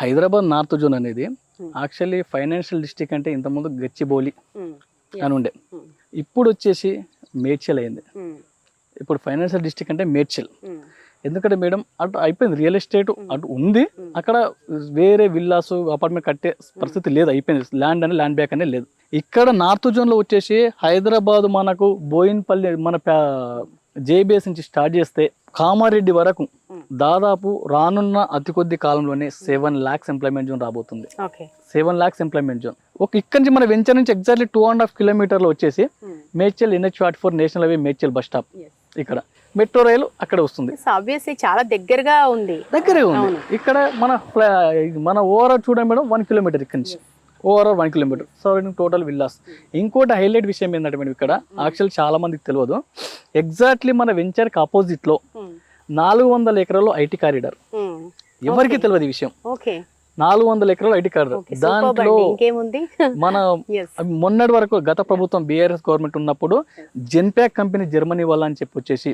Hyderabad north zone అనేది actually financial district అంటే ఇంతకుముందు గచ్చిబౌలి అని ఉండే, ఇప్పుడు వచ్చేసి మేడ్చల్ అయింది. ఇప్పుడు ఫైనాన్షియల్ డిస్ట్రిక్ట్ అంటే మేడ్చల్. ఎందుకంటే మేడం అటు అయిపోయింది, రియల్ ఎస్టేట్ అటు ఉంది, అక్కడ వేరే విల్లాస్ అపార్ట్మెంట్ కట్టే పరిస్థితి లేదు, అయిపోయింది. ల్యాండ్ బ్యాక్ అనేది లేదు. ఇక్కడ నార్త్ జోన్లో వచ్చేసి హైదరాబాద్ మనకు బోయిన్పల్లి మన జేబీఎస్ నుంచి స్టార్ట్ చేస్తే కామారెడ్డి వరకు దాదాపు రానున్న అతి కొద్ది కాలంలోనే 7 lakhs ఎంప్లాయ్మెంట్ జోన్ రాబోతుంది. 7 lakhs ఎంప్లాయ్మెంట్ జోన్. ఇక్కడి నుంచి మన వెంచర్ నుంచి ఎగ్జాక్ట్లీ 2.5 kilometers వచ్చేసి Medchal NH44 national highway Medchal bus stop. ఇక్కడ మెట్రో రైలు అక్కడ వస్తుంది. చాలా దగ్గరగా ఉంది. ఇక్కడ మన ఓవరాల్ చూడండి మేడం 1 kilometer ఇక్కడ నుంచి overall 1 kilometer surrounding total villas. ఇంకోటి హైలైట్ విషయం ఏంటంటే మేడం ఇక్కడ యాక్చువల్ చాలా మందికి తెలియదు, ఎగ్జాక్ట్లీ మన వెంచర్కి ఆపోజిట్ లో 400 acres ఐటీ కారిడార్. ఎవరికి తెలియదు ఈ విషయం. 400 acres ఐటీ కారిడార్. దాంట్లో మన మొన్నటి వరకు గత ప్రభుత్వం బీఆర్ఎస్ గవర్నమెంట్ ఉన్నప్పుడు జెన్పాక్ కంపెనీ జర్మనీ వాళ్ళ అని చెప్పి వచ్చేసి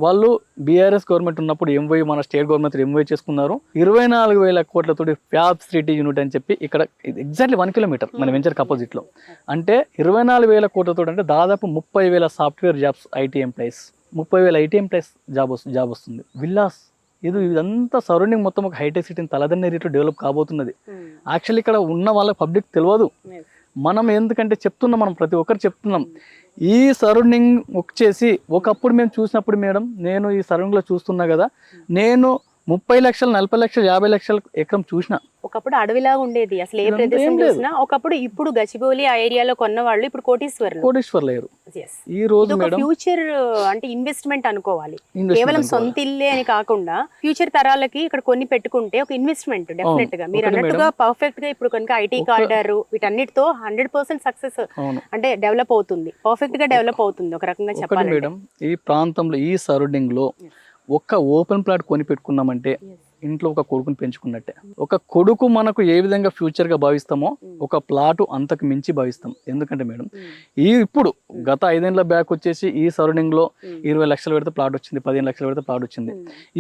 వాళ్ళు బీఆర్ఎస్ గవర్నమెంట్ ఉన్నప్పుడు ఎంఓయూ మన స్టేట్ గవర్నమెంట్ ఎంఓయూ చేసుకున్నారు. 24,000 కోట్లతోటి ఫ్యాబ్ సిటీ యూనిట్ అని చెప్పి ఇక్కడ ఎగ్జాక్ట్లీ 1 kilometer మన వెంచర్కి ఆపోజిట్ లో. అంటే 24,000 కోట్లతో అంటే దాదాపు 30,000 software jobs, IT employees, 30,000 IT employees job వస్తుంది. విల్లాస్ ఇదంతా సరౌండింగ్ మొత్తం ఒక హైటెక్ సిటీని తలదన్నే రీతిలో డెవలప్ కాబోతున్నది. యాక్చువల్లీ ఇక్కడ ఉన్న వాళ్ళకి పబ్లిక్ తెలియదు. మనం ఎందుకంటే మనం ప్రతి ఒక్కరు చెప్తున్నాం. ఈ సరౌండింగ్ వచ్చేసి ఒకప్పుడు మేము చూసినప్పుడు మేడం, నేను ఈ సరౌండింగ్లో చూస్తున్నా కదా, నేను 30 లక్షలు 40 లక్షలు 50 లక్షల ఎకరం చూసిన. ఒకప్పుడు అడవిలాగా ఉండేది, అసలు ఏ ప్రదేశం చూసినా. ఒకప్పుడు ఇప్పుడు గచ్చిబౌలి ఆ ఏరియాలో కొన్న వాళ్ళు ఇప్పుడు కోటీశ్వర్లు లేరు. ఈ రోజు మేడం ఫ్యూచర్ అంటే ఇన్వెస్ట్మెంట్ అనుకోవాలి, కేవలం సొంత ఇల్లే అని కాకుండా ఫ్యూచర్ తరాలకి ఇక్కడ కొన్ని పెట్టుకుంటే ఒక ఇన్వెస్ట్మెంట్ డెఫినెట్ గా మీరు అన్నట్టుగా పర్ఫెక్ట్ గా ఇప్పుడు కనుక ఐటీ కారిడార్ వీటన్నిటితో 100% సక్సెస్ అంటే డెవలప్ అవుతుంది, పర్ఫెక్ట్ గా డెవలప్ అవుతుంది ఒక రకంగా చెప్పాలి మేడం. ఈ ప్రాంతంలో ఈ సరౌండింగ్ లో ఒక్క ఓపెన్ ప్లాట్ కొని పెట్టుకున్నామంటే ఇంట్లో ఒక కొడుకుని పెంచుకున్నట్టే. ఒక కొడుకు మనకు ఏ విధంగా ఫ్యూచర్ గా భావిస్తామో ఒక ప్లాట్ అంతకు మించి భావిస్తాం. ఎందుకంటే మేడం ఇప్పుడు గత 5 ఏళ్ల బ్యాక్ వచ్చేసి ఈ సరౌండింగ్ లో 20 లక్షలు పెడితే ప్లాట్ వచ్చింది, 15 లక్షలు పెడితే ప్లాట్ వచ్చింది.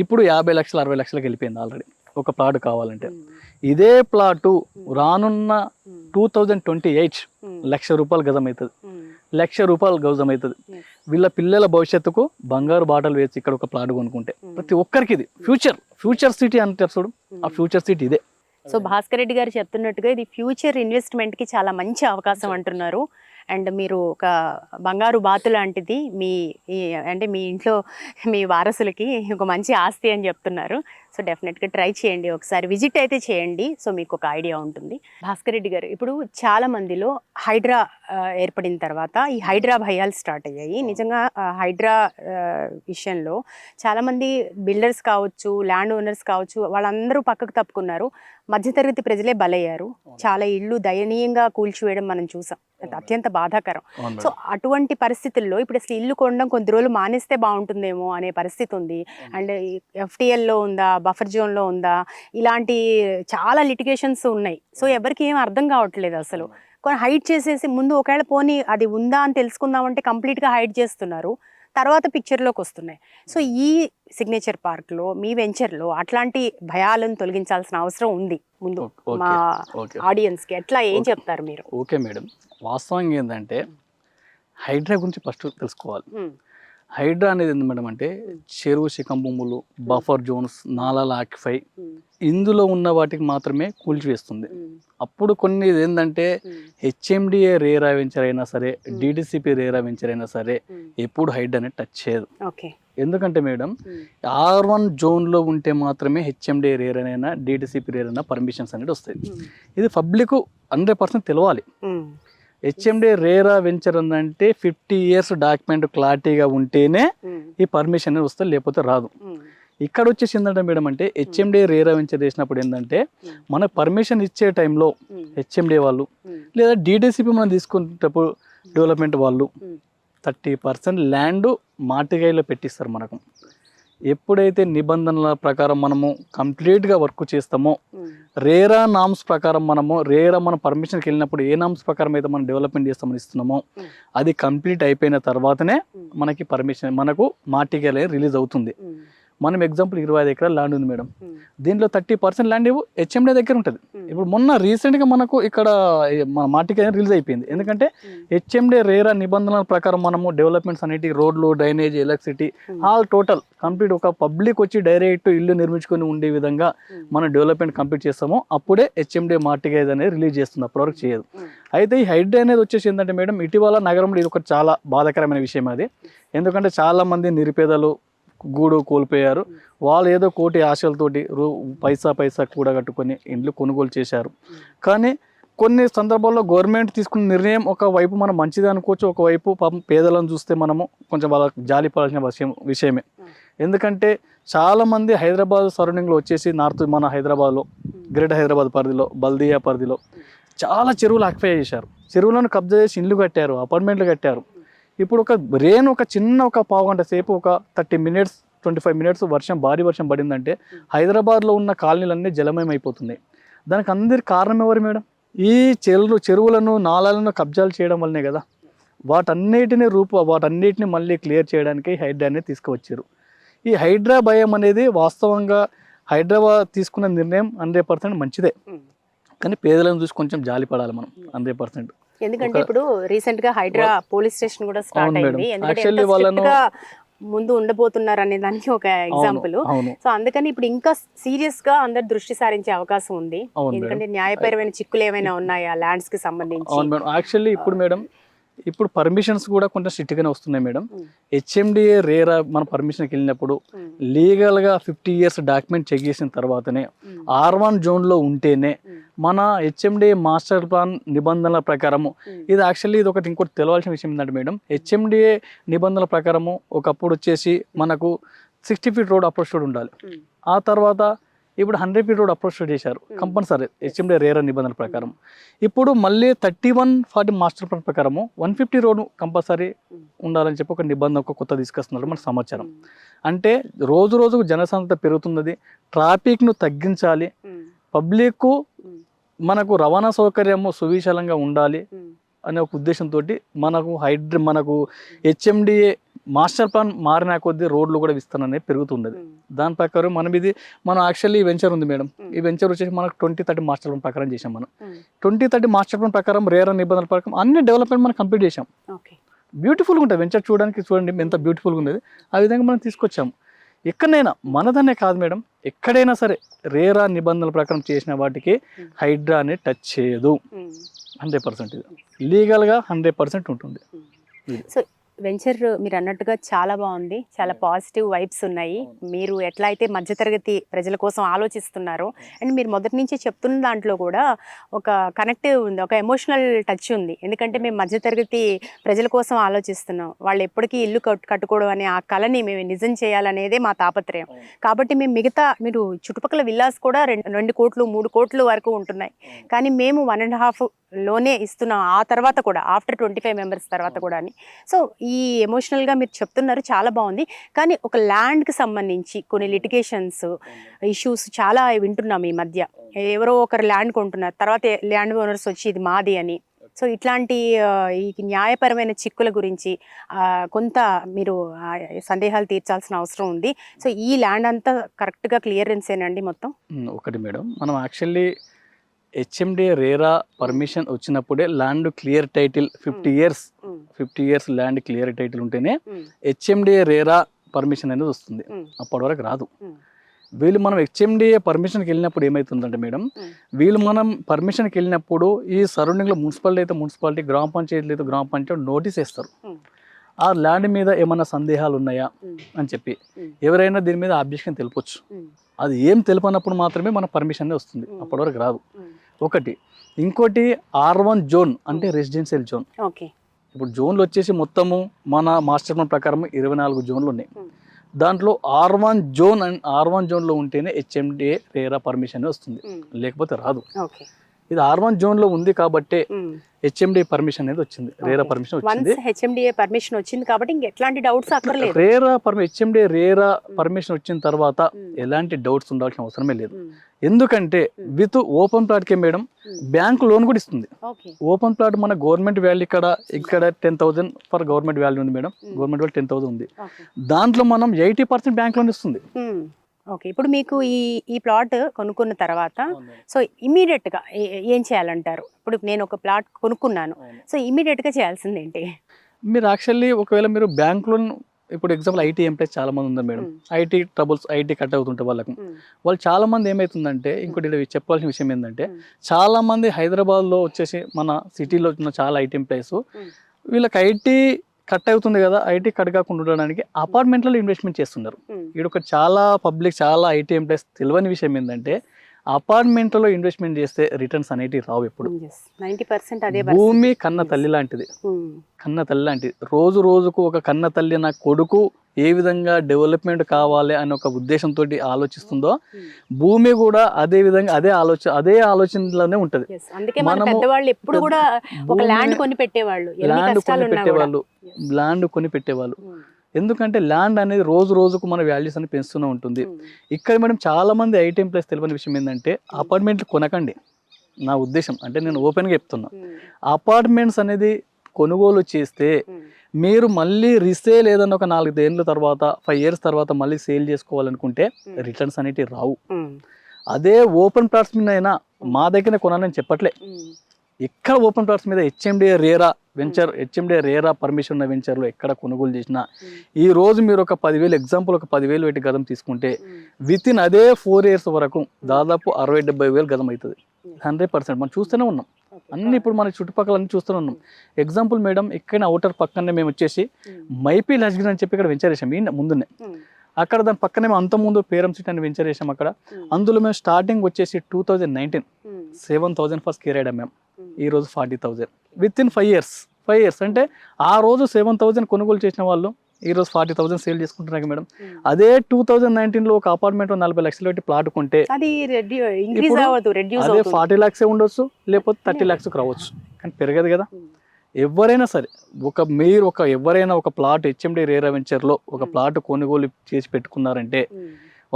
ఇప్పుడు 50 లక్షలు 60 లక్షలకు వెళ్ళిపోయింది ఆల్రెడీ ఒక ప్లాట్ కావాలంటే. ఇదే ప్లాటు రానున్న 2028 ₹1,00,000 గజం అవుతుంది, ₹1,00,000 గజం అవుతుంది. వీళ్ళ పిల్లల భవిష్యత్తుకు బంగారు బాటలు వేసి ఇక్కడ ఒక ప్లాట్ కొనుక్కుంటే ప్రతి ఒక్కరికి ఇది ఫ్యూచర్ సిటీ అంటారు చూడు, ఆ ఫ్యూచర్ సిటీ ఇదే. సో భాస్కర్ రెడ్డి గారు చెప్తున్నట్టుగా ఇది ఫ్యూచర్ ఇన్వెస్ట్మెంట్ కి చాలా మంచి అవకాశం అంటున్నారు. అండ్ మీరు ఒక బంగారు బాతు లాంటిది అంటే మీ ఇంట్లో మీ వారసులకి ఒక మంచి ఆస్తి అని చెప్తున్నారు. సో డెఫినెట్గా ట్రై చేయండి, ఒకసారి విజిట్ అయితే చేయండి, సో మీకు ఒక ఐడియా ఉంటుంది. భాస్కర్ రెడ్డి గారు, ఇప్పుడు చాలా మందిలో హైడ్రా ఏర్పడిన తర్వాత ఈ హైడ్రా భయాలు స్టార్ట్ అయ్యాయి. నిజంగా హైడ్రా విషయంలో చాలామంది బిల్డర్స్ కావచ్చు, ల్యాండ్ ఓనర్స్ కావచ్చు, వాళ్ళందరూ పక్కకు తప్పుకున్నారు. మధ్యతరగతి ప్రజలే బలయ్యారు. చాలా ఇళ్ళు దయనీయంగా కూల్చివేయడం మనం చూసాం, అత్యంత బాధాకరం. సో అటువంటి పరిస్థితుల్లో ఇప్పుడు అసలు ఇల్లు కొనడం కొద్ది రోజులు మానేస్తే బాగుంటుందేమో అనే పరిస్థితి ఉంది. అండ్ FTLలో ఉందా, బఫర్ జోన్లో ఉందా, ఇలాంటి చాలా లిటిగేషన్స్ ఉన్నాయి. సో ఎవరికి ఏం అర్థం కావట్లేదు అసలు. కొన్ని హైడ్ చేసేసి ముందు ఒకవేళ పోనీ అది ఉందా అని తెలుసుకుందామంటే కంప్లీట్గా హైడ్ చేస్తున్నారు, తర్వాత పిక్చర్లోకి వస్తున్నాయి. సో ఈ సిగ్నేచర్ పార్క్లో మీ వెంచర్లో అట్లాంటి భయాలను తొలగించాల్సిన అవసరం ఉంది. ముందు మా ఆడియన్స్కి ఎట్లా ఏం చెప్తారు మీరు? ఓకే మేడం, వాస్తవంగా ఏంటంటే హైడ్రా గురించి ఫస్ట్ తెలుసుకోవాలి. హైడ్రా అనేది ఏంది మేడం అంటే చెరువు శిఖం భూములు, బఫర్ జోన్స్, నాలాల ఆక్యుపై ఇందులో ఉన్న వాటికి మాత్రమే కూల్చివేస్తుంది. అప్పుడు కొన్ని ఏంటంటే HMDA రేరా వెంచర్ అయినా సరే, DDCP రేరా వెంచర్ అయినా సరే ఎప్పుడు హైడ్రా అనేది టచ్ చేయదు. ఎందుకంటే మేడం R1 జోన్లో ఉంటే మాత్రమే HMDA రేరైనా DDCP రేరైనా పర్మిషన్స్ అనేది వస్తాయి. ఇది పబ్లిక్ 100% తెలవాలి. HMDA రేరా వెంచర్ ఉందంటే 50 years డాక్యుమెంట్ క్లారిటీగా ఉంటేనే ఈ పర్మిషన్ అనేది వస్తుంది, లేకపోతే రాదు. ఇక్కడ వచ్చేసి ఏంటంటే మేడం అంటే HMDA రేరా వెంచర్ చేసినప్పుడు ఏంటంటే మన పర్మిషన్ ఇచ్చే టైంలో HMDA వాళ్ళు లేదా DDCP మనం తీసుకునేటప్పుడు డెవలప్మెంట్ వాళ్ళు 30% ల్యాండ్ మాటిగాయలో పెట్టిస్తారు మనకు. ఎప్పుడైతే నిబంధనల ప్రకారం మనము కంప్లీట్గా వర్క్ చేస్తామో, రేరా నామ్స్ ప్రకారం మన పర్మిషన్కి వెళ్ళినప్పుడు ఏ నామ్స్ ప్రకారం అయితే మనం డెవలప్మెంట్ చేస్తామని ఇస్తున్నామో అది కంప్లీట్ అయిపోయిన తర్వాతనే మనకి పర్మిషన్ మనకు మాటిగా రిలీజ్ అవుతుంది. మనం ఎగ్జాంపుల్ 25 ఎకరాల ల్యాండ్ ఉంది మేడం, దీంట్లో 30% ల్యాండ్ హెచ్ఎండే దగ్గర ఉంటుంది. ఇప్పుడు మొన్న రీసెంట్గా మనకు ఇక్కడ మన మాటికి రిలీజ్ అయిపోయింది. ఎందుకంటే హెచ్ఎండే రేరా నిబంధనల ప్రకారం మనము డెవలప్మెంట్స్ అనేటి రోడ్లు, drainage, electricity all total complete ఒక పబ్లిక్ వచ్చి డైరెక్ట్ ఇల్లు నిర్మించుకొని ఉండే విధంగా మనం డెవలప్మెంట్ కంప్లీట్ చేస్తామో అప్పుడే హెచ్ఎండే మార్టిగేజ్ అనేది రిలీజ్ చేస్తుంది, అప్పటివరకు చేయదు. అయితే ఈ హైడ్రా అనేది వచ్చేసి ఏంటంటే మేడం, ఇటీవల నగరంలో ఇది ఒక చాలా బాధాకరమైన విషయం అది. ఎందుకంటే చాలామంది నిరుపేదలు గూడు కోల్పోయారు. వాళ్ళు ఏదో కోటి ఆశలతోటి పైసా కూడగట్టుకొని ఇండ్లు కొనుగోలు చేశారు. కానీ కొన్ని సందర్భాల్లో గవర్నమెంట్ తీసుకున్న నిర్ణయం ఒకవైపు మనం మంచిది అనుకోవచ్చు, ఒకవైపు పాపం పేదలను చూస్తే మనము కొంచెం వాళ్ళకి జాలిపడాల్సిన విషయమే. ఎందుకంటే చాలామంది హైదరాబాద్ సరౌండింగ్లో వచ్చేసి నార్త్ మన హైదరాబాద్లో గ్రేటర్ హైదరాబాద్ పరిధిలో బల్దియా పరిధిలో చాలా చెరువులు ఆక్యుపై చేశారు. చెరువులను కబ్జా చేసి ఇండ్లు కట్టారు, అపార్ట్మెంట్లు కట్టారు. ఇప్పుడు ఒక చిన్న పావు గంట సేపు ఒక 30 minutes 25 minutes భారీ వర్షం పడిందంటే హైదరాబాద్లో ఉన్న కాలనీలన్నీ జలమయం అయిపోతున్నాయి. దానికి అందరికి కారణం ఎవరు మేడం? ఈ చెరువులను నాలాలను కబ్జాలు చేయడం వల్లనే కదా. వాటన్నిటిని మళ్ళీ క్లియర్ చేయడానికి హైడ్రా అనేది తీసుకువచ్చారు. ఈ హైడ్రా భయం అనేది వాస్తవంగా హైదరాబాద్ తీసుకున్న నిర్ణయం 100% మంచిదే. కానీ పేదలను చూసి కొంచెం జాలి పడాలి మనం 100%. ఎందుకంటే ఇప్పుడు రీసెంట్ గా హైడ్రా పోలీస్ స్టేషన్ కూడా స్టార్ట్ అయింది. ఎందుకంటే ముందు ఉండబోతున్నారు అనే దానికి ఒక ఎగ్జాంపుల్. సో అందుకని ఇప్పుడు ఇంకా సీరియస్ గా అందరు దృష్టి సారించే అవకాశం ఉంది. ఎందుకంటే న్యాయపరమైన చిక్కులు ఏమైనా ఉన్నాయా ల్యాండ్స్ కి సంబంధించి? యాక్చువల్లీ ఇప్పుడు పర్మిషన్స్ కూడా కొంచెం స్ట్రిక్ట్గానే వస్తున్నాయి మేడం. హెచ్ఎండిఏ రేరా మన పర్మిషన్కి వెళ్ళినప్పుడు లీగల్గా 50 years డాక్యుమెంట్ చెక్ చేసిన తర్వాతనే R1 జోన్లో ఉంటేనే మన హెచ్ఎండిఏ మాస్టర్ ప్లాన్ నిబంధనల ప్రకారము ఇది యాక్చువల్లీ ఇది ఇంకోటి తెలవాల్సిన విషయం ఏంటంటే మేడం, హెచ్ఎండిఏ నిబంధనల ప్రకారము ఒకప్పుడు వచ్చేసి మనకు 60 feet రోడ్ అప్రోచ్ రోడ్ ఉండాలి. ఆ తర్వాత ఇప్పుడు 100 feet రోడ్ అప్రోచ్ చేశారు కంపల్సరీ హెచ్ఎండిఏ రేరా నిబంధనల ప్రకారం. ఇప్పుడు మళ్ళీ 3140 మాస్టర్ ప్లాన్ ప్రకారము 150 రోడ్ కంపల్సరీ ఉండాలని చెప్పి ఒక నిబంధన కొత్త తీసుకొస్తున్నారు మనకు సమాచారం. అంటే రోజుకు జనసాంద్రత పెరుగుతున్నది, ట్రాఫిక్ను తగ్గించాలి, పబ్లిక్ మనకు రవాణా సౌకర్యము సువిశాలంగా ఉండాలి అనే ఒక ఉద్దేశంతో మనకు హెచ్ఎండిఏ మాస్టర్ ప్లాన్ మారిన కొద్దీ రోడ్లు కూడా విస్తరణ అనేది పెరుగుతున్నది. దాని ప్రకారం మనం యాక్చువల్లీ ఈ వెంచర్ ఉంది మేడం, ఈ వెంచర్ వచ్చేసి మనకు 2030 మాస్టర్ ప్లాన్ ప్రకారం చేసాం. మనం 2030 మాస్టర్ ప్లాన్ ప్రకారం రేరా నిబంధనల ప్రకారం అన్ని డెవలప్మెంట్ మనం కంప్లీట్ చేసాం. బ్యూటిఫుల్గా ఉంటుంది వెంచర్, చూడండి ఎంత బ్యూటిఫుల్గా ఉండేది. ఆ విధంగా మనం తీసుకొచ్చాము. ఎక్కడైనా మనదనే కాదు మేడం, ఎక్కడైనా సరే రేరా నిబంధనల ప్రకారం చేసిన వాటికి హైడ్రా అనేది టచ్ చేయదు. 100% లీగల్గా 100% ఉంటుంది. సో వెంచర్ మీరు అన్నట్టుగా చాలా బాగుంది, చాలా పాజిటివ్ వైబ్స్ ఉన్నాయి. మీరు ఎట్లా అయితే మధ్యతరగతి ప్రజల కోసం ఆలోచిస్తున్నారో అండ్ మీరు మొదటి నుంచి చెప్తున్న దాంట్లో కూడా ఒక కనెక్టివ్ ఉంది, ఒక ఎమోషనల్ టచ్ ఉంది. ఎందుకంటే మేము మధ్యతరగతి ప్రజల కోసం ఆలోచిస్తున్నాం, వాళ్ళు ఎప్పటికీ ఇల్లు కట్టుకోవడం అనే ఆ కళని మేము నిజం చేయాలనేదే మా తాపత్రయం. కాబట్టి మేము మీరు చుట్టుపక్కల విల్లాస్ కూడా 2 కోట్లు 3 కోట్లు వరకు ఉంటున్నాయి, కానీ మేము 1.5 లోనే ఇస్తున్నాం. ఆ తర్వాత కూడా ఆఫ్టర్ 25 members తర్వాత కూడా అని. సో ఈ ఎమోషనల్గా మీరు చెప్తున్నారు, చాలా బాగుంది. కానీ ఒక ల్యాండ్కి సంబంధించి కొన్ని లిటిగేషన్స్ ఇష్యూస్ చాలా వింటున్నాం ఈ మధ్య. ఎవరో ఒకరు ల్యాండ్ కొంటున్నారు, తర్వాత ల్యాండ్ ఓనర్స్ వచ్చి ఇది మాది అని. సో ఇట్లాంటి ఈ న్యాయపరమైన చిక్కుల గురించి కొంత మీరు సందేహాలు తీర్చాల్సిన అవసరం ఉంది. సో ఈ ల్యాండ్ అంతా కరెక్ట్గా క్లియరెన్స్ ఏనండి మొత్తం? ఒకటి మేడం, మనం యాక్చువల్లీ హెచ్ఎండిఏ రేరా పర్మిషన్ వచ్చినప్పుడే land clear title 50 years land clear title ఉంటేనే హెచ్ఎండిఏ రేరా పర్మిషన్ అనేది వస్తుంది. అప్పటి వరకు రాదు. మనం హెచ్ఎండిఏ పర్మిషన్కి వెళ్ళినప్పుడు ఏమవుతుందంటే మేడం, మనం పర్మిషన్కి వెళ్ళినప్పుడు ఈ సరౌండింగ్లో మున్సిపాలిటీ గ్రామ పంచాయతీ నోటీస్ వేస్తారు. ఆ ల్యాండ్ మీద ఏమైనా సందేహాలు ఉన్నాయా అని చెప్పి ఎవరైనా దీని మీద ఆబ్జెక్షన్ తెలుపొచ్చు. అది ఏం తెలిపనప్పుడు మాత్రమే మన పర్మిషన్ వస్తుంది, అప్పటి వరకు రాదు. ఒకటి. ఇంకోటి R1 జోన్ అంటే రెసిడెన్షియల్ జోన్. ఇప్పుడు జోన్లు వచ్చేసి మొత్తము మన మాస్టర్ ప్లాన్ ప్రకారం 24 జోన్లు ఉన్నాయి. దాంట్లో R1 జోన్లో ఉంటేనే హెచ్ఎండిఏ రేరా పర్మిషన్ వస్తుంది, లేకపోతే రాదు. ఇది R1 జోన్ లో ఉంది కాబట్టి హెచ్ఎండి పర్మిషన్ అనేది వచ్చింది, రేరా పర్మిషన్ వచ్చింది. వన్స్ హెచ్ఎండిఏ పర్మిషన్ వచ్చింది కాబట్టి ఇంక ఎట్లాంటి డౌట్స్ అక్కర్లేదు. హెచ్ఎండి రేరా పర్మిషన్ వచ్చిన తర్వాత ఎలాంటి డౌట్స్ ఉండాల్సిన అవసరమే లేదు. ఎందుకంటే with open plot K madam bank loan కూడా ఇస్తుంది. ఓపెన్ ప్లాట్ మన గవర్నమెంట్ వాల్యూ ఇక్కడ 10,000 ఫర్ గవర్నమెంట్ వాల్యూ ఉంది మేడం, గవర్నమెంట్ వాల్యూ 10,000 ఉంది. దాంట్లో మనం 80% బ్యాంక్ లోన్ ఇస్తుంది. ఓకే, ఇప్పుడు మీకు ఈ ప్లాట్ కొనుక్కున్న తర్వాత సో ఇమీడియట్గా ఏం చేయాలంటారు? ఇప్పుడు నేను ఒక ప్లాట్ కొనుక్కున్నాను, సో ఇమీడియట్గా చేయాల్సింది ఏంటి? మీరు యాక్చువల్లీ ఒకవేళ మీరు బ్యాంక్ లోన్, ఇప్పుడు ఎగ్జాంపుల్ ఐటీ ఎంప్లాయీస్ చాలా మంది ఉన్నారు madam, IT troubles, IT cut అవుతుంటే వాళ్ళు చాలా మంది ఏమవుతుందంటే, ఇంకోటి చెప్పాల్సిన విషయం ఏంటంటే, చాలా మంది హైదరాబాద్లో వచ్చేసి మన సిటీలో ఉన్న చాలా ఐటీ ఎంప్లాయీస్ వీళ్ళకి ఐటీ కట్ అవుతుంది కదా, ఐటీ కట్ కాకుండా ఉండడానికి అపార్ట్మెంట్లలో ఇన్వెస్ట్మెంట్ చేస్తున్నారు. ఇక్కడ ఒక చాలా పబ్లిక్, చాలా ఐటీ ఎంప్లాయీస్ తెలియని విషయం ఏంటంటే, అపార్ట్మెంట్లలో ఇన్వెస్ట్మెంట్ చేస్తే రిటర్న్స్ అనేటివి రావు. ఎప్పుడు 90% అదే. భూమి కన్న తల్లి లాంటిది, కన్న తల్లి లాంటిది. రోజు రోజుకు ఒక కన్న తల్లి నా కొడుకు ఏ విధంగా డెవలప్మెంట్ కావాలి అనే ఒక ఉద్దేశంతో ఆలోచిస్తుందో, భూమి కూడా అదే విధంగా అదే ఆలోచనలోనే ఉంటది. ల్యాండ్ కొని పెట్టేవాళ్ళు. ఎందుకంటే ల్యాండ్ అనేది రోజు రోజుకు మన వాల్యూస్ అని పెంచుతూనే ఉంటుంది. ఇక్కడ మేడం చాలా మంది ఐటీ ఎంప్లాయీస్ తెలియని విషయం ఏంటంటే, అపార్ట్మెంట్లు కొనకండి. నా ఉద్దేశం అంటే నేను ఓపెన్గా చెప్తున్నా, అపార్ట్మెంట్స్ అనేది కొనుగోలు చేస్తే మీరు మళ్ళీ రీసేల్ ఏదన్నా ఒక 4 ఏళ్ళ తర్వాత 5 years తర్వాత మళ్ళీ సేల్ చేసుకోవాలనుకుంటే రిటర్న్స్ అనేటివి రావు. అదే ఓపెన్ ప్లాట్స్ మీద అయినా మా దగ్గర కొనాలని చెప్పట్లే, ఎక్కడ ఓపెన్ ప్లాట్స్ మీద హెచ్ఎండిఏ రేరా పర్మిషన్ ఉన్న వెంచర్లో ఎక్కడ కొనుగోలు చేసినా ఈ రోజు మీరు ఒక 10,000 ఎగ్జాంపుల్ ఒక 10,000 పెట్టి గజం తీసుకుంటే విత్ ఇన్ అదే 4 years వరకు దాదాపు 60-70 గజం అవుతుంది. 100% మనం చూస్తూనే ఉన్నాం అన్ని. ఇప్పుడు మన చుట్టుపక్కల అన్ని చూస్తూనే ఉన్నాం. ఎగ్జాంపుల్ మేడం, ఇక్కడ అవుటర్ పక్కనే మేము వచ్చేసి మైపీ లజ్గిరి అని చెప్పి ఇక్కడ వెంచర్ చేసాం. ఈ ముందునే అక్కడ దాని పక్కనే అంత ముందు పేరం సిటీ అని వెంచర్ చేసాం. అక్కడ అందులో మేము స్టార్టింగ్ వచ్చేసి 2019 7,000 ఫస్ట్ స్క్వేర్ యార్డ్ మేము, ఈ రోజు 40,000 విత్ ఇన్ 5 years. అంటే ఆ రోజు 7,000 కొనుగోలు చేసిన వాళ్ళు ఈ రోజు 40,000 సేల్ చేసుకుంటున్నారు మేడం. అదే 2019లో ఒక అపార్ట్మెంట్ 40 లక్షలు పెట్టి ప్లాట్ కొంటే అదే 40 lakhs ఉండొచ్చు, లేకపోతే 30 lakhs రావచ్చు, కానీ పెరగదు కదా. ఎవరైనా సరే ఎవరైనా ఒక ప్లాట్ హెచ్ఎండి రేరా వెంచర్లో ఒక ప్లాట్ కొనుగోలు చేసి పెట్టుకున్నారంటే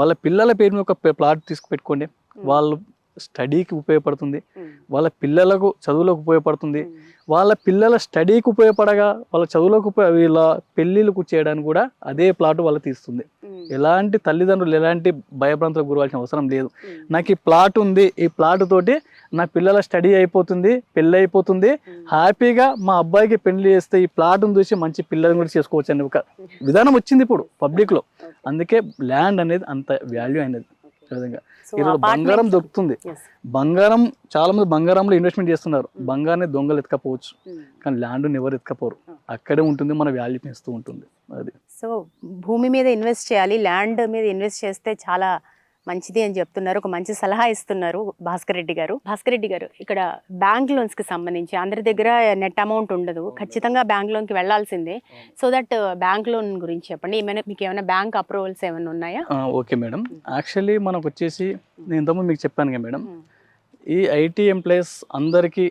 వాళ్ళ పిల్లల పేరు మీద ఒక ప్లాట్ తీసుకు పెట్టుకోండి. వాళ్ళు స్టడీకి ఉపయోగపడుతుంది, వాళ్ళ పిల్లలకు చదువులకు ఉపయోగపడుతుంది, వాళ్ళ పిల్లల స్టడీకి ఉపయోగపడగా వాళ్ళ చదువులకు వీళ్ళ పెళ్ళిళ్ళకు చేయడానికి కూడా అదే ప్లాట్ వాళ్ళకి తీస్తుంది. ఎలాంటి తల్లిదండ్రులు ఎలాంటి భయభ్రాంతులకు గురవాల్సిన అవసరం లేదు. నాకు ఈ ప్లాట్ ఉంది, ఈ ప్లాట్ తోటి నా పిల్లల స్టడీ అయిపోతుంది, పెళ్ళి అయిపోతుంది, హ్యాపీగా మా అబ్బాయికి పెళ్లి చేస్తే ఈ ప్లాట్ను చూసి మంచి పిల్లల్ని కూడా చేసుకోవచ్చు అనే ఒక విధానం వచ్చింది ఇప్పుడు పబ్లిక్లో. అందుకే ల్యాండ్ అనేది అంత వాల్యూ అయినది. విధంగా ఈరోజు బంగారం దొరుకుతుంది. బంగారం చాలా మంది బంగారంలో ఇన్వెస్ట్మెంట్ చేస్తున్నారు. బంగారాన్ని దొంగలు ఎత్తుకపోవచ్చు, కానీ ల్యాండ్ని ఎవరు ఎత్తుకపోరు. అక్కడే ఉంటుంది, మన వాల్యూ పెంచుతూ ఉంటుంది. అది సో భూమి మీద ఇన్వెస్ట్ చేయాలి, ల్యాండ్ మీద ఇన్వెస్ట్ చేస్తే చాలా మంచిది అని చెప్తున్నారు. ఒక మంచి సలహా ఇస్తున్నారు భాస్కర్ రెడ్డి గారు. ఇక్కడ బ్యాంక్ లోన్స్ కి సంబంధించి అందరి దగ్గర నెట్ అమౌంట్ ఉండదు, ఖచ్చితంగా బ్యాంక్ లోన్ కి వెళ్లాల్సిందే. సో దట్ బ్యాంక్ లోన్ గురించి చెప్పండి. మీకు ఏమైనా బ్యాంక్ అప్రూవల్స్ ఏమైనా ఉన్నాయా? ఓకే మేడం, యాక్చువల్లీ మనకు వచ్చేసి నేను ఇంతకుముందు మీకు చెప్పాను కదా మేడం, ఈ ఐటీ ఎంప్లాయీస్ అందరికీ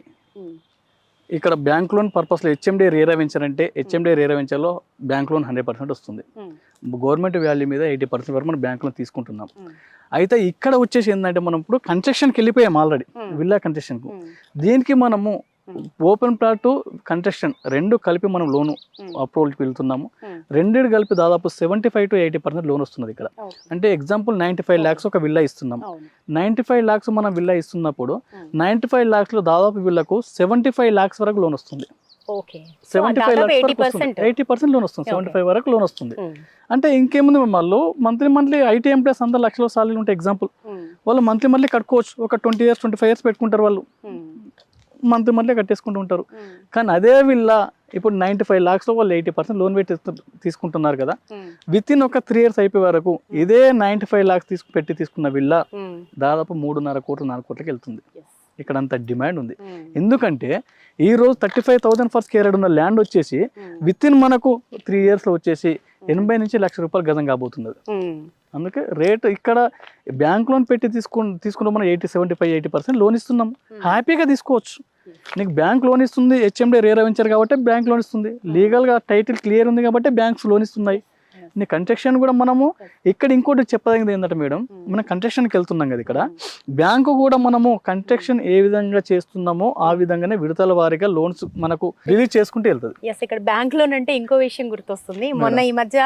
ఇక్కడ బ్యాంక్ లోన్ పర్పస్లో హెచ్ఎండి రేరా వెంచర్ అంటే హెచ్ఎండి రేరా వెంచర్లో బ్యాంక్ లోన్ 100% వస్తుంది. గవర్నమెంట్ వాల్యూ మీద 80% వరకు మనం బ్యాంక్ లోన్ తీసుకుంటున్నాం. అయితే ఇక్కడ వచ్చేసి ఏంటంటే మనం ఇప్పుడు కన్స్ట్రక్షన్కి వెళ్ళిపోయాం ఆల్రెడీ, విల్లా కన్స్ట్రక్షన్కు. దీనికి మనము ఓపెన్ ప్లాట్ కన్స్ట్రక్షన్ రెండు కలిపి మనం లోను అప్రూవల్కి వెళ్తున్నాము. రెండింటి కలిపి దాదాపు 75 to 80% లోన్ వస్తున్నది ఇక్కడ. అంటే ఎగ్జాంపుల్ 95 lakhs ఒక విల్లా ఇస్తున్నాం. 95 lakhs మనం విల్లా ఇస్తున్నప్పుడు 95 lakhs దాదాపు విల్లకు 75 lakhs వరకు లోన్ వస్తుంది. 75 lakhs 80% లోన్ వస్తుంది, 75 వరకు లోన్ వస్తుంది. అంటే ఇంకేముంది, మళ్ళీ మంత్లీ ఐటీ ఎంప్లాయీస్ అందరూ లక్షల సాలరీ ఉంటే ఎగ్జాంపుల్ వాళ్ళు మంత్లీ కట్టుకోవచ్చు. ఒక 20 years 25 years పెట్టుకుంటారు, వాళ్ళు మంత్లీ కట్టేసుకుంటూ ఉంటారు. కానీ అదే విల్లా ఇప్పుడు 95 lakhs వాళ్ళు 80% లోన్ పెట్టి తీసుకుంటున్నారు కదా. విత్ ఇన్ ఒక 3 years అయిపోయే వరకు ఇదే 95 lakhs పెట్టి తీసుకున్న విల్లా దాదాపు 3.5 కోట్లు 4 కోట్లకి వెళ్తుంది. ఇక్కడ అంత డిమాండ్ ఉంది. ఎందుకంటే ఈ రోజు 35,000 ఫర్ స్క్వేర్ యార్డ్ ఉన్న ల్యాండ్ వచ్చేసి విత్ ఇన్ మనకు 3 yearsలో వచ్చేసి 80 నుంచి ₹1,00,000 గజం కాబోతుంది. అందుకే రేట్ ఇక్కడ బ్యాంక్ లోన్ పెట్టి తీసుకుంటే మనం 75-80% లోన్ ఇస్తున్నాం, హ్యాపీగా తీసుకోవచ్చు. నీకు బ్యాంక్ లోన్ ఇస్తుంది, హెచ్ఎండి రేరా వెంచర్ కాబట్టి బ్యాంక్ లోన్ ఇస్తుంది, లీగల్గా టైటిల్ క్లియర్ ఉంది కాబట్టి బ్యాంక్స్ లోన్ ఇస్తున్నాయి. నీ కన్స్ట్రక్షన్ కూడా మనము ఇక్కడ ఇంకోటి చెప్పదగింది ఏంటంటే మేడం, మనం కన్స్ట్రక్షన్కి వెళ్తున్నాం కదా, ఇక్కడ బ్యాంకు కూడా మనము కన్స్ట్రక్షన్ ఏ విధంగా చేస్తున్నామో ఆ విధంగానే విడతల వారీగా లోన్స్ మనకు రిలీజ్ చేసుకుంటూ వెళ్తుంది. ఇక్కడ బ్యాంక్ లోన్ అంటే ఇంకో విషయం గుర్తొస్తుంది. మొన్న ఈ మధ్య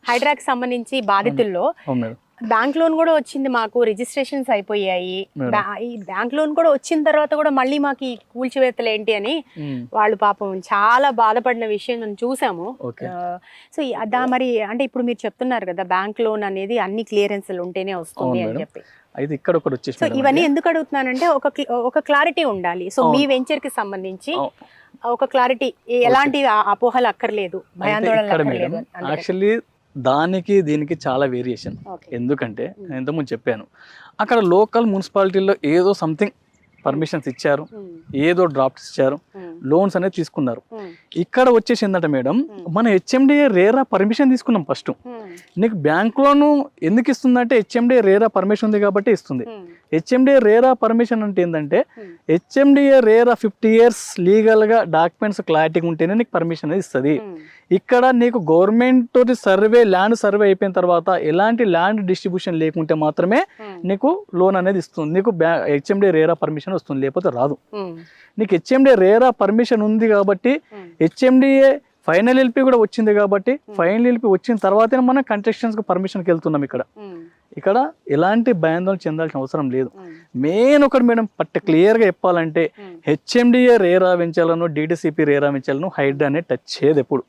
హైడ్రాకి సంబంధించి బాధితుల్లో బ్యాంక్ లోన్ కూడా వచ్చింది, మాకు రిజిస్ట్రేషన్స్ అయిపోయాయి, ఈ బ్యాంక్ లోన్ కూడా వచ్చిన తర్వాత కూడా మళ్ళీ మాకు ఈ కూల్చివేతలు ఏంటి అని వాళ్ళు పాపం చాలా బాధపడిన విషయం మనం చూసాము. సో మరి అంటే ఇప్పుడు మీరు చెప్తున్నారు కదా బ్యాంక్ లోన్ అనేది అన్ని క్లియరెన్స్లు ఉంటేనే వస్తుంది అని చెప్పి, అయితే ఇక్కడ ఒకటి వచ్చేసి సో ఇవన్నీ ఎందుకు అడుగుతున్నానంటే ఒక క్లారిటీ ఉండాలి. సో మీ వెంచర్ కి సంబంధించి ఒక క్లారిటీ, ఎలాంటి అపోహలు అక్కర్లేదు, భయాందోళనలు అక్కర్లేదు. యాక్చువల్లీ దానికి దీనికి చాలా వేరియేషన్. ఎందుకంటే నేను ఇంతకుముందు చెప్పాను, అక్కడ లోకల్ మున్సిపాలిటీలో ఏదో సంథింగ్ పర్మిషన్స్ ఇచ్చారు, ఏదో డ్రాఫ్ట్స్ ఇచ్చారు, లోన్స్ అనేది తీసుకున్నారు. ఇక్కడ వచ్చేసి ఏంటంటే మేడం, మన హెచ్ఎండిఏ రేరా పర్మిషన్ తీసుకున్నాం ఫస్ట్. నీకు బ్యాంక్ లోన్ ఎందుకు ఇస్తుందంటే హెచ్ఎండిఏ రేరా పర్మిషన్ ఉంది కాబట్టి ఇస్తుంది. హెచ్ఎండిఏ రేరా పర్మిషన్ అంటే ఏంటంటే హెచ్ఎండిఏ రేరా 50 years లీగల్గా డాక్యుమెంట్స్ క్లారిటీ ఉంటేనే నీకు పర్మిషన్ అనేది ఇస్తుంది. ఇక్కడ నీకు గవర్నమెంట్ తోటి సర్వే, ల్యాండ్ సర్వే అయిపోయిన తర్వాత ఎలాంటి ల్యాండ్ డిస్ట్రిబ్యూషన్ లేకుంటే మాత్రమే నీకు లోన్ అనేది ఇస్తుంది, నీకు హెచ్ఎండిఏ రేరా పర్మిషన్ వస్తుంది, లేకపోతే రాదు. నీకు హెచ్ఎండిఏ రేరా పర్మిషన్ ఉంది కాబట్టి, హెచ్ఎండిఏ ఫైనల్ ఎల్పి కూడా వచ్చింది కాబట్టి, ఫైనల్ ఎల్పి వచ్చిన తర్వాతే మనం కన్స్ట్రక్షన్స్కి పర్మిషన్కి వెళ్తున్నాం. ఇక్కడ ఎలాంటి భయాందోళన చెందాల్సిన అవసరం లేదు. మెయిన్ ఒకటి మేడం క్లియర్గా చెప్పాలంటే, హెచ్ఎండిఏ రేరా వెంచాలను, డిటిసిపి రేరా వెంచాలను హైడ్రా అనేది టచ్ చేయదు ఎప్పుడు.